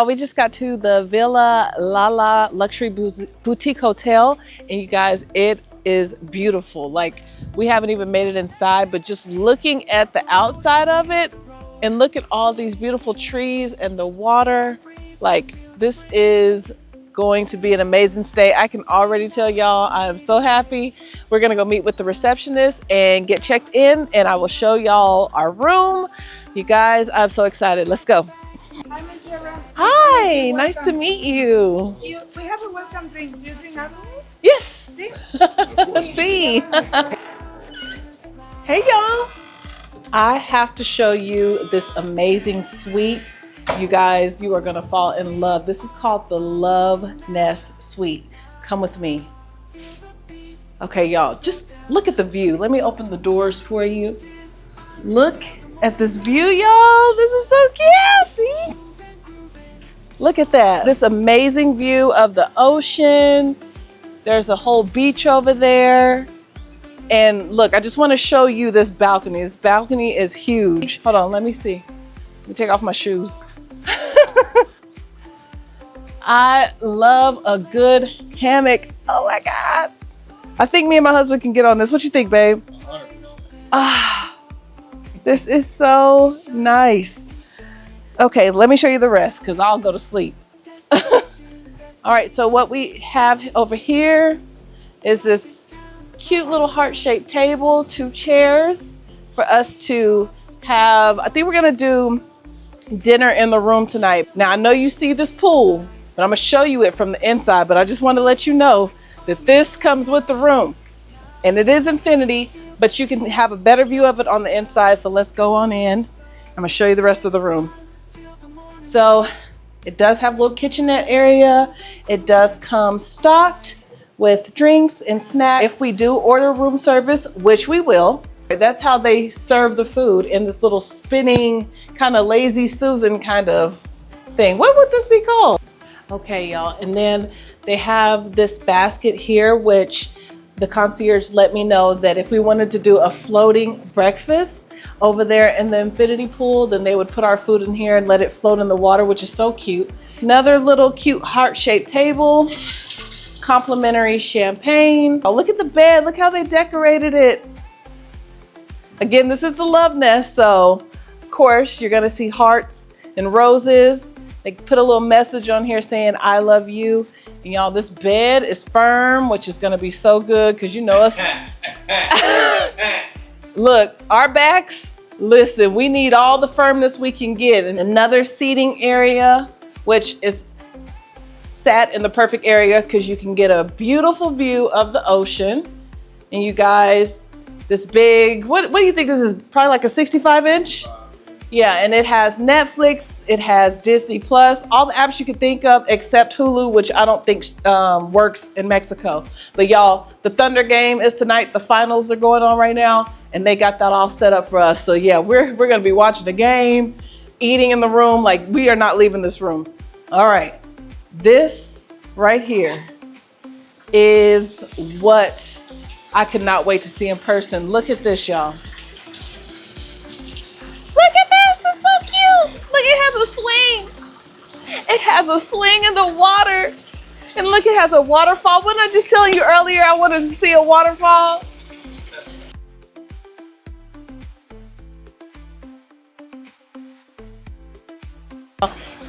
We just got to the Villa LaLa Luxury Boutique Hotel, and you guys, it is beautiful. Like, we haven't even made it inside, but just looking at the outside of it and look at all these beautiful trees and the water, like, this is going to be an amazing stay. I can already tell y'all I am so happy. We're gonna go meet with the receptionist and get checked in, and I will show y'all our room. You guys, I'm so excited. Let's go. Hi, Majera. Hi, nice to meet you. We have a welcome drink. Do you drink alcohol? Yes. See? See. Hey, y'all. I have to show you this amazing suite. You guys, you are gonna fall in love. This is called the Love Nest Suite. Come with me. Okay, y'all, just look at the view. Let me open the doors for you. Look at this view, y'all. This is so cute. See? Look at that. This amazing view of the ocean. There's a whole beach over there. And look, I just want to show you this balcony. This balcony is huge. Hold on, let me see. Let me take off my shoes. I love a good hammock. Oh my God. I think me and my husband can get on this. What you think, babe? 100%. Ah, this is so nice. Okay, let me show you the rest because I'll go to sleep. All right, so what we have over here is this cute little heart-shaped table, 2 chairs for us to have. I think we're gonna do dinner in the room tonight. Now, I know you see this pool, but I'm gonna show you it from the inside, but I just want to let you know that this comes with the room, and it is infinity, but you can have a better view of it on the inside. So let's go on in. I'm gonna show you the rest of the room. So it does have a little kitchenette area. It does come stocked with drinks and snacks. If we do order room service, which we will, that's how they serve the food, in this little spinning kind of lazy Susan kind of thing. What would this be called? Okay, y'all, and then they have this basket here, which the concierge let me know that if we wanted to do a floating breakfast over there in the infinity pool, then they would put our food in here and let it float in the water, which is so cute. Another little cute heart-shaped table, complimentary champagne. Oh, look at the bed. Look how they decorated it. Again, this is the Love Nest, so of course you're gonna see hearts and roses. They put a little message on here saying, I love you. And y'all, this bed is firm, which is gonna be so good because you know us. Look, our backs, listen, we need all the firmness we can get. And another seating area, which is sat in the perfect area because you can get a beautiful view of the ocean. And you guys, this big, what do you think this is? Probably like a 65-inch? Yeah, and it has Netflix, it has Disney Plus, all the apps you could think of except Hulu, which I don't think works in Mexico. But y'all, the Thunder game is tonight. The finals are going on right now, and they got that all set up for us. So yeah, we're gonna be watching the game, eating in the room. Like, we are not leaving this room. All right, this right here is what I could not wait to see in person. Look at this, y'all. Look at this, it's so cute. Look, it has a swing. It has a swing in the water. And look, it has a waterfall. Wasn't I just telling you earlier I wanted to see a waterfall?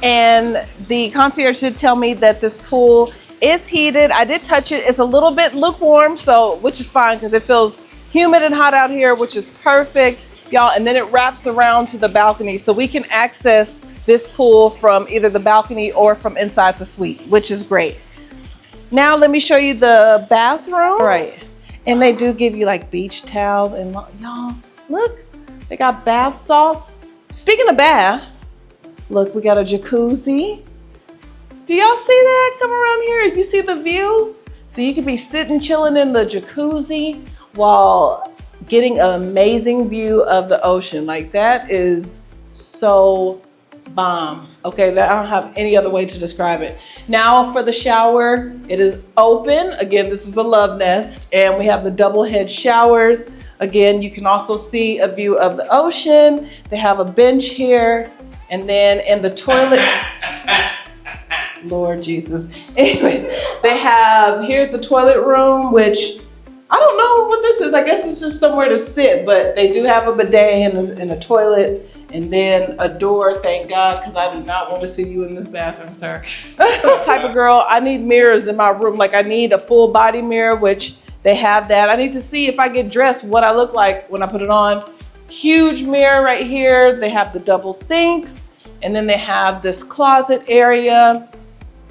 And the concierge did tell me that this pool is heated. I did touch it. It's a little bit lukewarm, so which is fine because it feels humid and hot out here, which is perfect, y'all. And then it wraps around to the balcony, so we can access this pool from either the balcony or from inside the suite, which is great. Now let me show you the bathroom. All right, and they do give you like beach towels, and y'all, look, they got bath salts. Speaking of baths, look, we got a jacuzzi. Do y'all see that? Come around here. You see the view? So you could be sitting, chilling in the jacuzzi while getting an amazing view of the ocean. Like, that is so bomb. Okay, that I don't have any other way to describe it. Now for the shower, it is open. Again, this is a Love Nest, and we have the double head showers. Again, you can also see a view of the ocean. They have a bench here, and then in the toilet. Lord Jesus. Anyways, they have, here's the toilet room, which I don't know what this is. I guess it's just somewhere to sit, but they do have a bidet and a toilet, and then a door, thank God, because I do not want to see you in this bathroom, sir. Type of girl, I need mirrors in my room. Like, I need a full body mirror, which they have that. I need to see if I get dressed, what I look like when I put it on. Huge mirror right here. They have the double sinks, and then they have this closet area,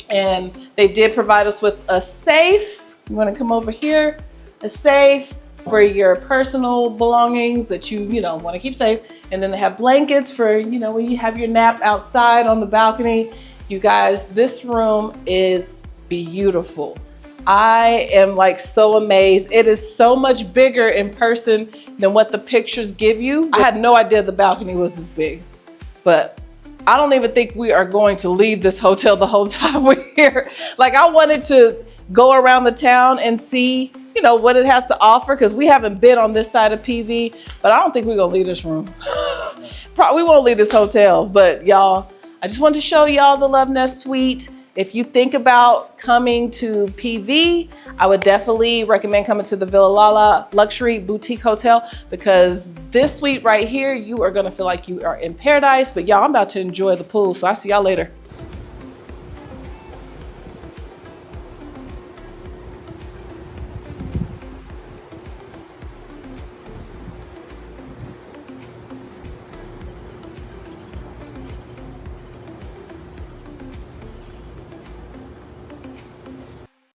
and they did provide us with a safe. You want to come over here? A safe for your personal belongings that you want to keep safe. And then they have blankets for, when you have your nap outside on the balcony. You guys, this room is beautiful. I am like so amazed. It is so much bigger in person than what the pictures give you. I had no idea the balcony was this big, but I don't even think we are going to leave this hotel the whole time we're here. Like, I wanted to go around the town and see, what it has to offer, because we haven't been on this side of PV, but I don't think we're gonna leave this room. Probably won't leave this hotel, but y'all, I just wanted to show y'all the Love Nest Suite. If you think about coming to PV, I would definitely recommend coming to the Villa LaLa Luxury Boutique Hotel, because this suite right here, you are gonna feel like you are in paradise. But y'all, I'm about to enjoy the pool, so I'll see y'all later.